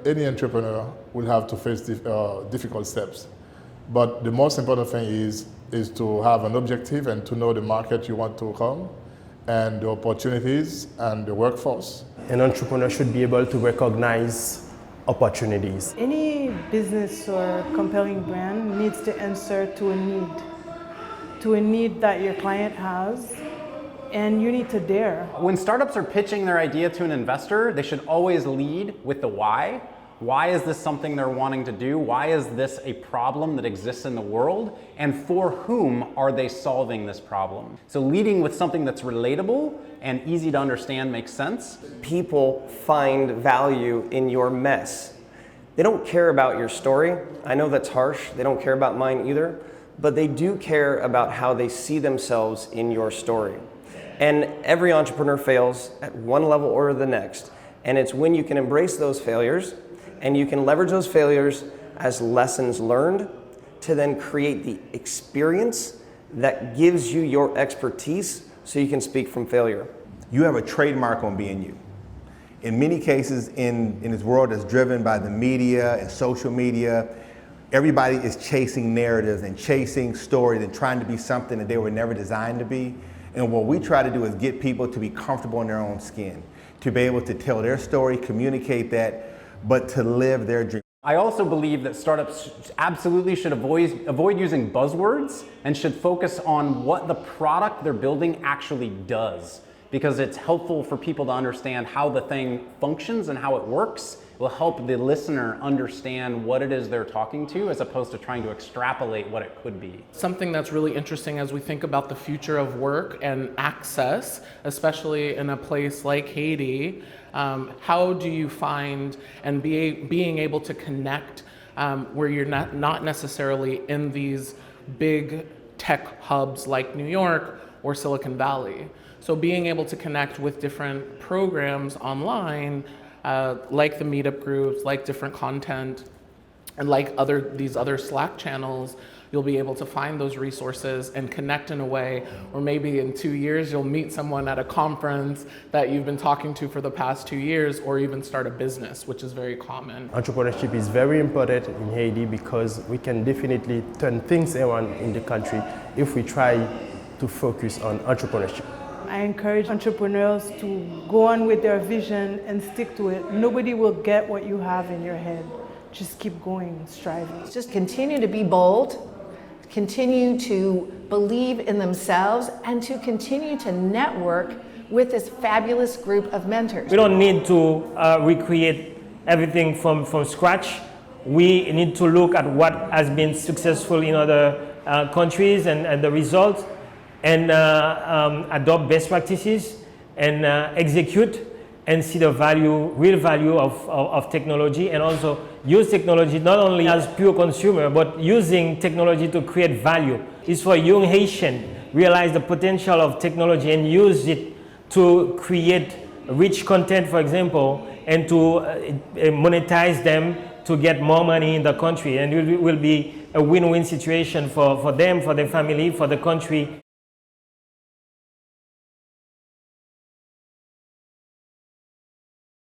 Any entrepreneur will have to face difficult steps. But the most important thing is to have an objective and to know the market you want to come and the opportunities and the workforce. An entrepreneur should be able to recognize opportunities. Any business or compelling brand needs to answer to a need that your client has, and you need to dare. When startups are pitching their idea to an investor, they should always lead with the why. Why is this something they're wanting to do? Why is this a problem that exists in the world? And for whom are they solving this problem? So leading with something that's relatable and easy to understand makes sense. People find value in your mess. They don't care about your story. I know that's harsh. They don't care about mine either, but they do care about how they see themselves in your story. And every entrepreneur fails at one level or the next. And it's when you can embrace those failures and you can leverage those failures as lessons learned to then create the experience that gives you your expertise so you can speak from failure. You have a trademark on being you. In many cases in this world that's driven by the media and social media, everybody is chasing narratives and chasing stories and trying to be something that they were never designed to be. And what we try to do is get people to be comfortable in their own skin, to be able to tell their story, communicate that, but to live their dream. I also believe that startups absolutely should avoid using buzzwords and should focus on what the product they're building actually does, because it's helpful for people to understand how the thing functions and how it works. It will help the listener understand what it is they're talking to, as opposed to trying to extrapolate what it could be. Something that's really interesting as we think about the future of work and access, especially in a place like Haiti, how do you find and being able to connect where you're not necessarily in these big tech hubs like New York or Silicon Valley? So being able to connect with different programs online, like the meetup groups, like different content, and like these other Slack channels, you'll be able to find those resources and connect in a way, or maybe in 2 years you'll meet someone at a conference that you've been talking to for the past 2 years, or even start a business, which is very common. Entrepreneurship is very important in Haiti because we can definitely turn things around in the country if we try to focus on entrepreneurship. I encourage entrepreneurs to go on with their vision and stick to it. Nobody will get what you have in your head. Just keep going, striving. Just continue to be bold, continue to believe in themselves, and to continue to network with this fabulous group of mentors. We don't need to recreate everything from scratch. We need to look at what has been successful in other countries and the results, and adopt best practices and execute and see the real value of technology, and also use technology not only as pure consumer, but using technology to create value. It's for young Haitian, realize the potential of technology and use it to create rich content, for example, and to monetize them to get more money in the country. And it will be a win-win situation for them, for their family, for the country.